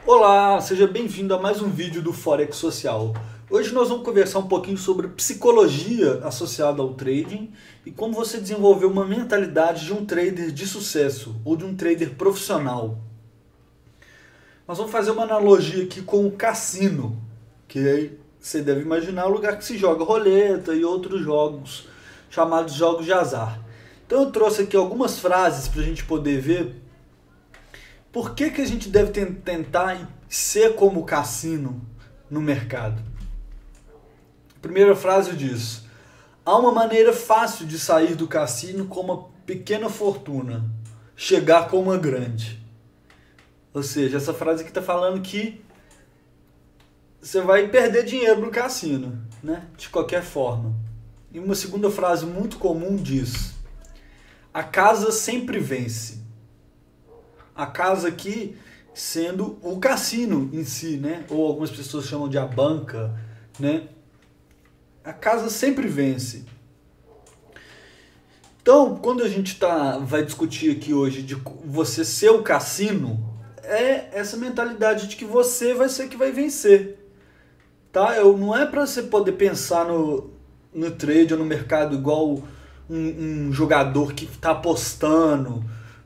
Olá, seja bem-vindo a mais um vídeo do Forex Social. Hoje nós vamos conversar um pouquinho sobre psicologia associada ao trading e como você desenvolver uma mentalidade de um trader de sucesso ou de um trader profissional. Nós vamos fazer uma analogia aqui com o cassino, que aí você deve imaginar o lugar que se joga roleta e outros jogos chamados jogos de azar. Então eu trouxe aqui algumas frases para a gente poder ver por que a gente deve tentar ser como o cassino no mercado. A primeira frase diz: há uma maneira fácil de sair do cassino com uma pequena fortuna, chegar com uma grande. Ou seja, essa frase aqui está falando que você vai perder dinheiro no cassino, né? De qualquer forma. E uma segunda frase muito comum diz: a casa sempre vence. A casa aqui sendo o cassino em si, né? Ou algumas pessoas chamam de a banca, né? A casa sempre vence. Então, quando a gente vai discutir aqui hoje de você ser o cassino, é essa mentalidade de que você vai ser que vai vencer, tá? Não é para você poder pensar no trade ou no mercado igual um jogador que está apostando.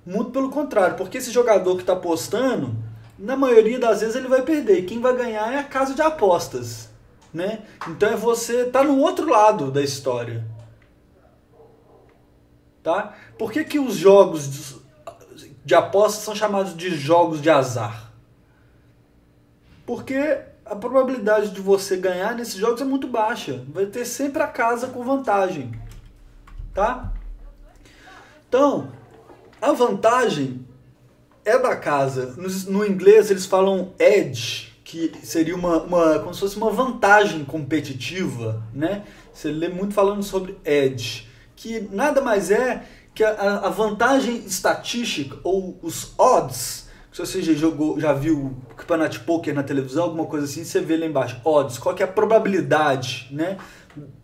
Muito pelo contrário, porque esse jogador que está apostando, na maioria das vezes ele vai perder. E quem vai ganhar é a casa de apostas, né? Então é você tá no outro lado da história, tá? Por que os jogos de apostas são chamados de jogos de azar? Porque a probabilidade de você ganhar nesses jogos é muito baixa. Vai ter sempre a casa com vantagem, tá? Então, a vantagem é da casa. No inglês eles falam edge, que seria como se fosse uma vantagem competitiva, né? Você lê muito falando sobre edge, que nada mais é que a vantagem estatística, ou os odds. Se você já viu o campeonato de poker na televisão, alguma coisa assim, você vê lá embaixo, odds, qual que é a probabilidade, né,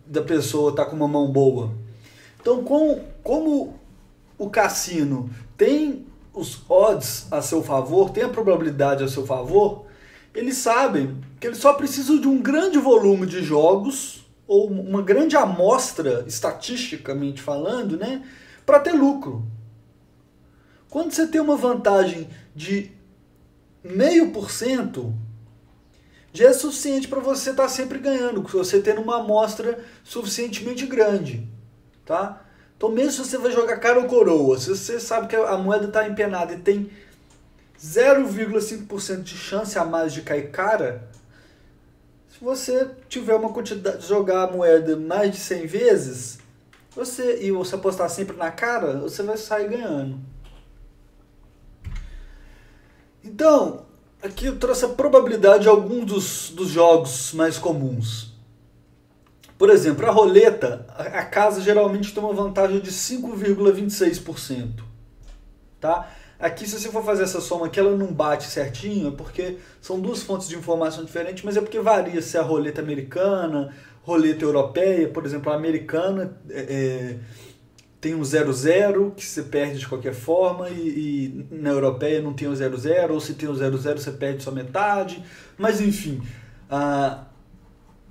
da pessoa estar com uma mão boa. Então, como o cassino tem os odds a seu favor, tem a probabilidade a seu favor, eles sabem que eles só precisam de um grande volume de jogos, ou uma grande amostra, estatisticamente falando, né, para ter lucro. Quando você tem uma vantagem de 0,5%, já é suficiente para você estar sempre ganhando, você tendo uma amostra suficientemente grande, tá? Então, mesmo se você vai jogar cara ou coroa, se você sabe que a moeda está empenada e tem 0,5% de chance a mais de cair cara, se você tiver uma quantidade de jogar a moeda mais de 100 vezes, e você apostar sempre na cara, você vai sair ganhando. Então, aqui eu trouxe a probabilidade de alguns dos jogos mais comuns. Por exemplo, a roleta, a casa geralmente tem uma vantagem de 5,26%. Tá? Aqui, se você for fazer essa soma aqui, ela não bate certinho, porque são duas fontes de informação diferentes, mas é porque varia se é a roleta americana, roleta europeia. Por exemplo, a americana tem um 0,0 que você perde de qualquer forma, e na europeia não tem o 0,0, ou se tem o 0,0 você perde só metade. Mas enfim,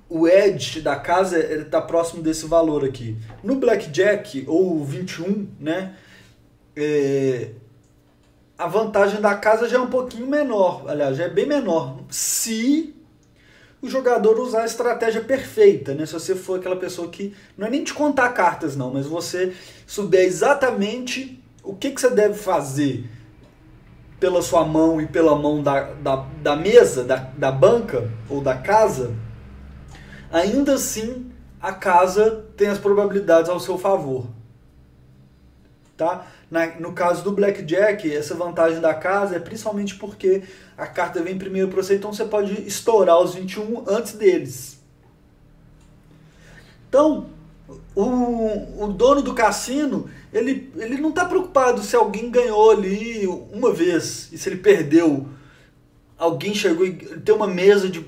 o edge da casa está próximo desse valor aqui. No blackjack, ou 21, né, a vantagem da casa já é um pouquinho menor, aliás, já é bem menor, se o jogador usar a estratégia perfeita, né? Se você for aquela pessoa que não é nem de contar cartas não, mas você souber exatamente o que você deve fazer pela sua mão e pela mão da mesa, da banca ou da casa, ainda assim a casa tem as probabilidades ao seu favor, tá? No caso do blackjack, essa vantagem da casa é principalmente porque a carta vem primeiro para você, então você pode estourar os 21 antes deles. Então, o dono do cassino, ele não está preocupado se alguém ganhou ali uma vez e se ele perdeu. Alguém chegou e tem uma mesa de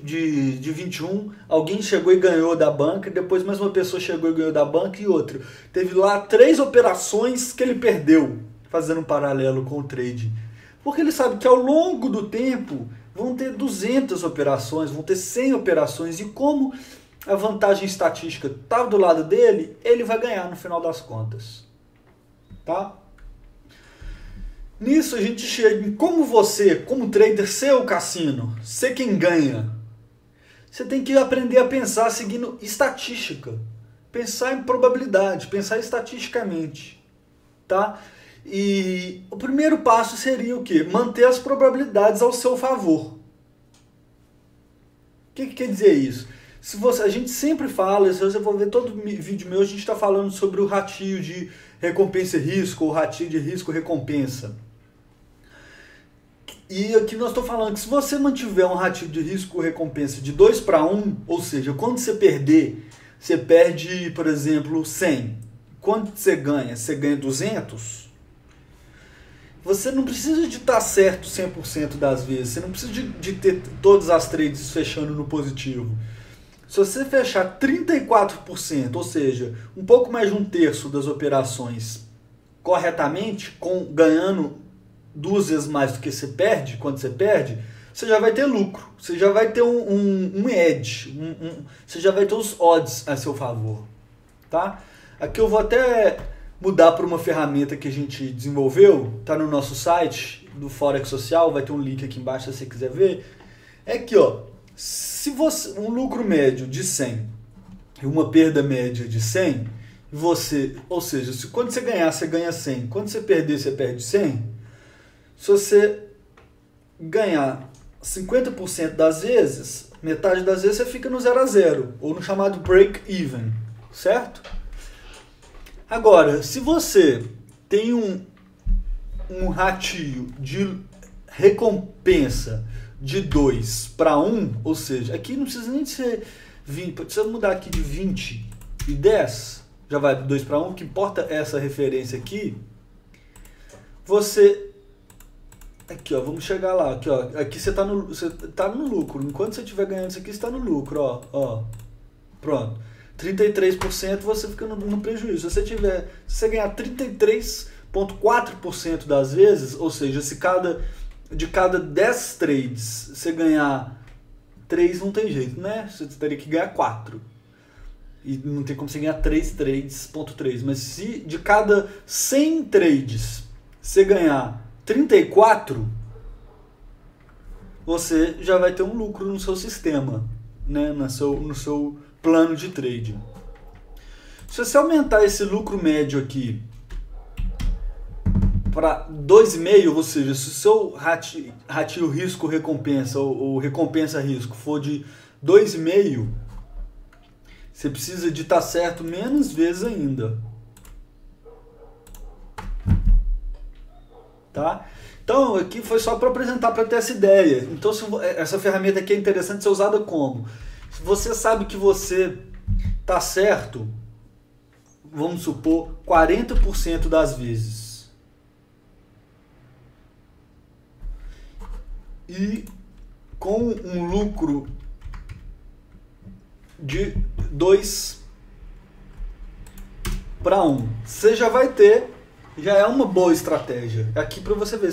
21, alguém chegou e ganhou da banca, depois mais uma pessoa chegou e ganhou da banca e outra. Teve lá 3 operações que ele perdeu, fazendo um paralelo com o trade. Porque ele sabe que ao longo do tempo vão ter 200 operações, vão ter 100 operações, e como a vantagem estatística está do lado dele, ele vai ganhar no final das contas. Tá? Nisso a gente chega em como você, como trader, ser o cassino, ser quem ganha. Você tem que aprender a pensar seguindo estatística, pensar em probabilidade, pensar estatisticamente, tá? E o primeiro passo seria o quê? Manter as probabilidades ao seu favor. O que quer dizer isso? A gente sempre fala, se você for ver todo vídeo meu, a gente está falando sobre o ratio de recompensa e risco, ou ratio de risco-recompensa. E aqui nós estou falando que se você mantiver um ratio de risco-recompensa de 2:1, ou seja, quando você perder, você perde, por exemplo, 100. Quando você ganha 200. Você não precisa de estar certo 100% das vezes, você não precisa de ter todas as trades fechando no positivo. Se você fechar 34%, ou seja, um pouco mais de 1/3 das operações corretamente, ganhando 2 vezes mais do que você perde, quando você perde, você já vai ter lucro, você já vai ter um edge, você já vai ter os odds a seu favor. Tá? Aqui eu vou até mudar para uma ferramenta que a gente desenvolveu, tá no nosso site do Forex Social, vai ter um link aqui embaixo se você quiser ver. É aqui, ó, se você um lucro médio de 100 e uma perda média de 100, ou seja, quando você ganhar, você ganha 100, quando você perder, você perde 100. Se você ganhar 50% das vezes, metade das vezes você fica no 0 a 0, ou no chamado break-even, certo? Agora, se você tem um ratio de recompensa de 2:1, ou seja, aqui não precisa nem de ser 20, precisa mudar aqui de 20 e 10, já vai de 2:1, o que importa é essa referência aqui. Você... Aqui, ó, vamos chegar lá. Aqui, ó, aqui você tá no lucro. Enquanto você estiver ganhando isso aqui, você está no lucro, ó. Pronto. 33% você fica no prejuízo. Se você ganhar 33,4% das vezes, ou seja, se de cada 10 trades você ganhar 3, não tem jeito, né? Você teria que ganhar 4. E não tem como você ganhar 3 trades,3. Mas se de cada 100 trades você ganhar 34, você já vai ter um lucro no seu sistema, né? no seu plano de trading. Se você aumentar esse lucro médio aqui para 2,5, ou seja, se o seu ratio risco-recompensa ou recompensa-risco for de 2,5, você precisa de estar certo menos vezes ainda. Tá? Então, aqui foi só para apresentar, para ter essa ideia. Então, essa ferramenta aqui é interessante ser usada como? Se você sabe que você está certo, vamos supor, 40% das vezes. E com um lucro de 2:1, você já vai ter... Já é uma boa estratégia. Aqui para você ver,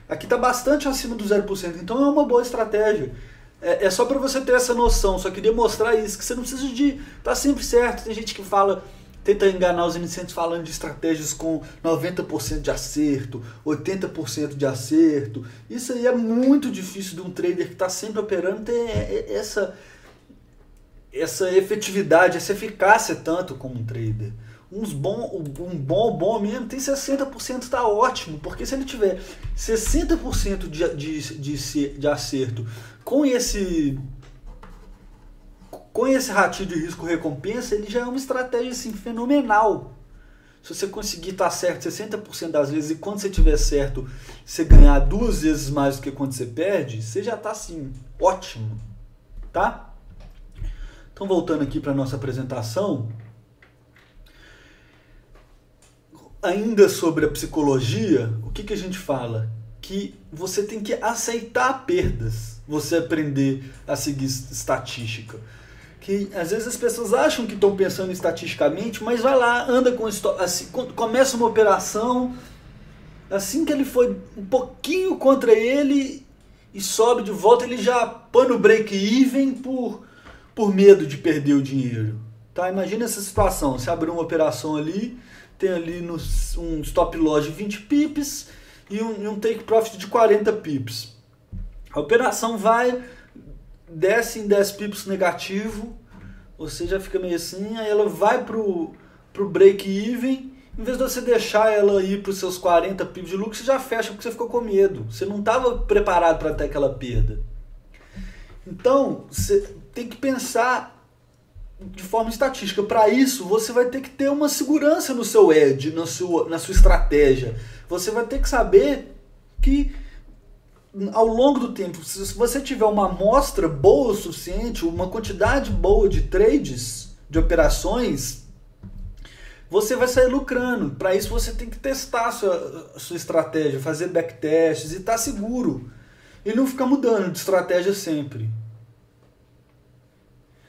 aqui está bastante acima do 0%, então é uma boa estratégia. É só para você ter essa noção, só queria mostrar isso, que você não precisa de estar sempre certo. Tem gente que tenta enganar os iniciantes falando de estratégias com 90% de acerto, 80% de acerto. Isso aí é muito difícil de um trader que está sempre operando ter essa efetividade, essa eficácia tanto como um trader. Um bom mesmo tem 60%, está ótimo, porque se ele tiver 60% de acerto com esse ratio de risco-recompensa, ele já é uma estratégia assim, fenomenal. Se você conseguir estar certo 60% das vezes, e quando você tiver certo, você ganhar 2 vezes mais do que quando você perde, você já está assim, ótimo. Tá? Então, voltando aqui para a nossa apresentação, ainda sobre a psicologia, o que a gente fala? Que você tem que aceitar perdas, você aprender a seguir estatística. Que às vezes as pessoas acham que estão pensando estatisticamente, mas vai lá, anda com assim, começa uma operação, assim que ele foi um pouquinho contra ele, e sobe de volta, ele já põe no break-even por medo de perder o dinheiro. Tá? Imagina essa situação, você abre uma operação ali, tem ali um stop loss de 20 pips e um take profit de 40 pips. A operação desce em 10 pips negativo, você já fica meio assim, aí ela vai pro break-even, em vez de você deixar ela ir para os seus 40 pips de lucro, você já fecha porque você ficou com medo. Você não estava preparado para ter aquela perda. Então, você tem que pensar de forma estatística. Para isso, você vai ter que ter uma segurança no seu edge, na sua estratégia. Você vai ter que saber que, ao longo do tempo, se você tiver uma amostra boa o suficiente, uma quantidade boa de trades, de operações, você vai sair lucrando. Para isso você tem que testar a sua estratégia, fazer backtests e estar seguro. E não ficar mudando de estratégia sempre.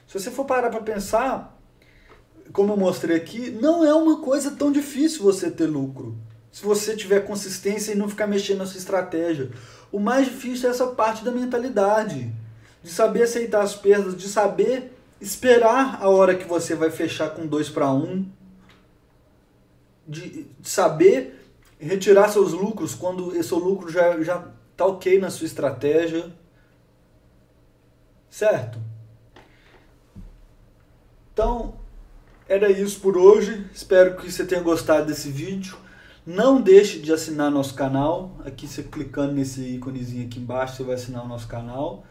Se você for parar para pensar, como eu mostrei aqui, não é uma coisa tão difícil você ter lucro. Se você tiver consistência e não ficar mexendo na sua estratégia. O mais difícil é essa parte da mentalidade. De saber aceitar as perdas, de saber esperar a hora que você vai fechar com 2-1. De saber retirar seus lucros quando esse lucro já está ok na sua estratégia. Certo? Então, era isso por hoje. Espero que você tenha gostado desse vídeo. Não deixe de assinar nosso canal. Aqui você clicando nesse íconezinho aqui embaixo, você vai assinar o nosso canal.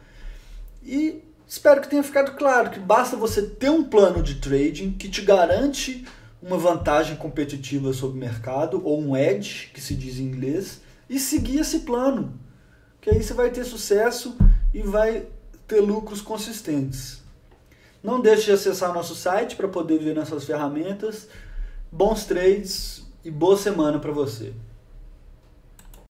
E espero que tenha ficado claro que basta você ter um plano de trading que te garante uma vantagem competitiva sobre o mercado, ou um edge, que se diz em inglês, e seguir esse plano, que aí você vai ter sucesso e vai ter lucros consistentes. Não deixe de acessar nosso site para poder ver nossas ferramentas. Bons trades e boa semana para você.